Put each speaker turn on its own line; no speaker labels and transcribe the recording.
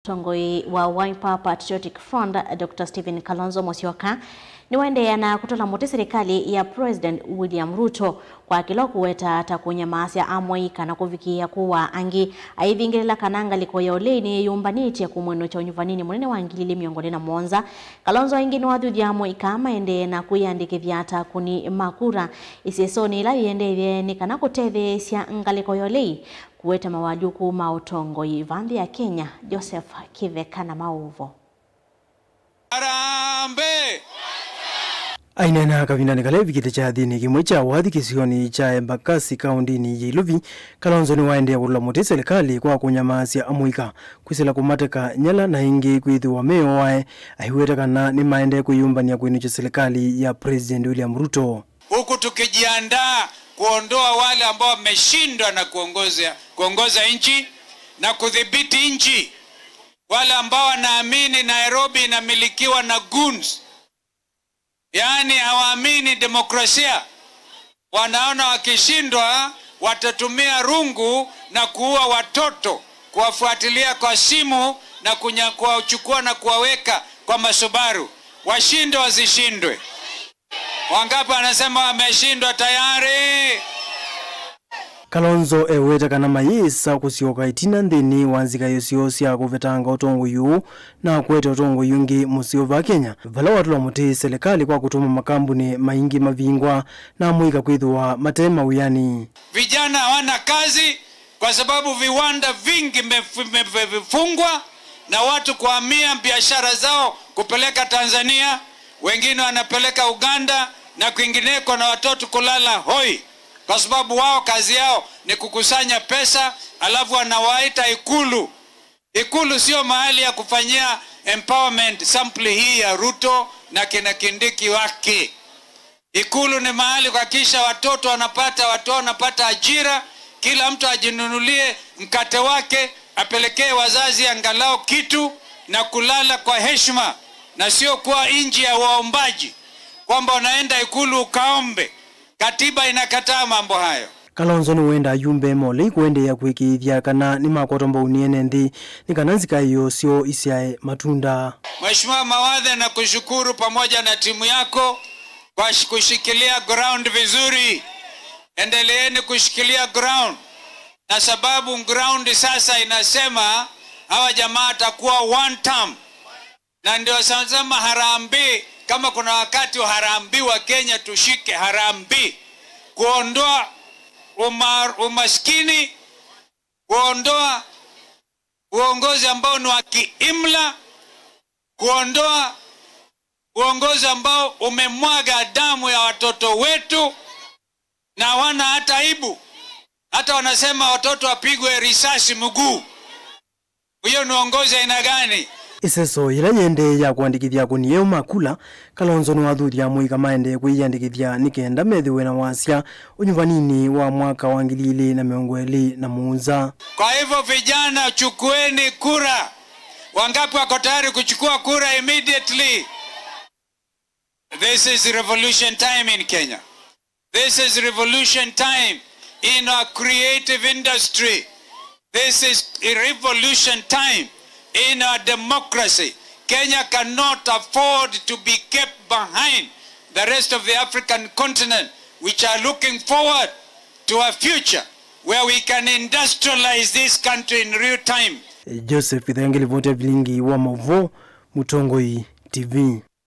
Tongoi wa Wiper Patriotic Front Dr. Stephen Kalonzo Musyoka ni waendelea na kutola mote serikali ya President William Ruto kwa kilo kuweta takunya maasi ya amwaika na kuvikia kuwa angi aithingilela kananga liko ya oleni yumbaniti ya kumweno cha unyuvanini munene wa angilili miongoni na Mwanza. Kalonzo ingini wathuthi ya amwaika maende na kuyandikithia takuni makura isiesoni ila yende ni kana kuteve sia ngaliko ya olei kuweta mawajuku mautongoi vandi ya Kenya Joseph Kiveka na Mauvo.
Harambe!
Aina na kavinani kale vikite cha dini kimwecha wadi kisioni cha Embakasi kaunti ni Yiluvi. Kalonzo ni waende ya kurula mote serikali kwa kunyamasi ya amwika kwisela kumateka nyala na ingi kuidhu wa meo wae ahiweta kana ni maende kuyumbani ya kuinucha serikali ya President William Ruto.
Huku tukijiandaa kuondoa wale ambao wameshindwa na kuongoza nchi na kudhibiti nchi, wale ambao wanaamini Nairobi inamilikiwa na goons, yani hawaamini demokrasia, wanaona wakishindwa watatumia rungu na kuua watoto, kuwafuatilia kwa simu na kuwachukua na kuwaweka kwa masubaru. Washindwe wasishindwe. Wangapi anasema wameshindwa tayari?
Kalonzo eweta kana mayisa kusioka itina ndini wanzika yosiosi ya kuvetanga utongo yu na kuweta utongo yungi musiova Kenya. Vala watula muti serikali kwa kutuma makambuni maingi mavingwa na muika kuidhuwa matema uyani.
Vijana hawana kazi kwa sababu viwanda vingi vimefungwa na watu kuhamia biashara zao kupeleka Tanzania, wengine wanapeleka Uganda na kwingineko, na watoto kulala hoi kwa sababu wao kazi yao ni kukusanya pesa alafu wanawaita Ikulu. Ikulu sio mahali ya kufanyia empowerment sample hii ya Ruto na kina Kindiki wake. Ikulu ni mahali kwa kisha watoto wanapata ajira, kila mtu ajinunulie mkate wake, apelekee wazazi angalau kitu na kulala kwa heshima, na sio kuwa inji ya waombaji kwamba unaenda Ikulu ukaombe. Katiba inakataa mambo hayo.
Kalonzo ni wenda yumbe mole kuende ya kuikithia kana ni makotombo uniene ndi ni kananzika hiyo sio isiae matunda.
Mheshimiwa Mawadhe, na kushukuru pamoja na timu yako kwa kushikilia ground vizuri. Endeleeni kushikilia ground, na sababu ground sasa inasema hawa jamaa atakuwa one term, na ndio sasa harambi. Kama kuna wakati wa harambi wa Kenya, tushike harambi, kuondoa umaskini, kuondoa uongozi ambao ni wa kiimla, kuondoa uongozi ambao umemwaga damu ya watoto wetu na wana hata aibu, hata wanasema watoto wapigwe risasi mguu. Hiyo ni uongozi aina gani?
Iseso ila yende ya kuandikithia kuniye makula. Kalonzo ni wathuthi ya muika maende kuiyandikithia nikenda methiwe na wasia unyuvanini wa mwaka wa 2027.
Kwa hivyo vijana, chukueni kura. Wangapi wako tayari kuchukua kura immediately? This is revolution time in Kenya. This is revolution time in our creative industry. This is a revolution time in our democracy. Kenya cannot afford to be kept behind the rest of the African continent, which are looking forward to a future where we can industrialize this country in real time.
Joseph Kithengeli vote vilingi wa Mauvo, Mutongoi TV.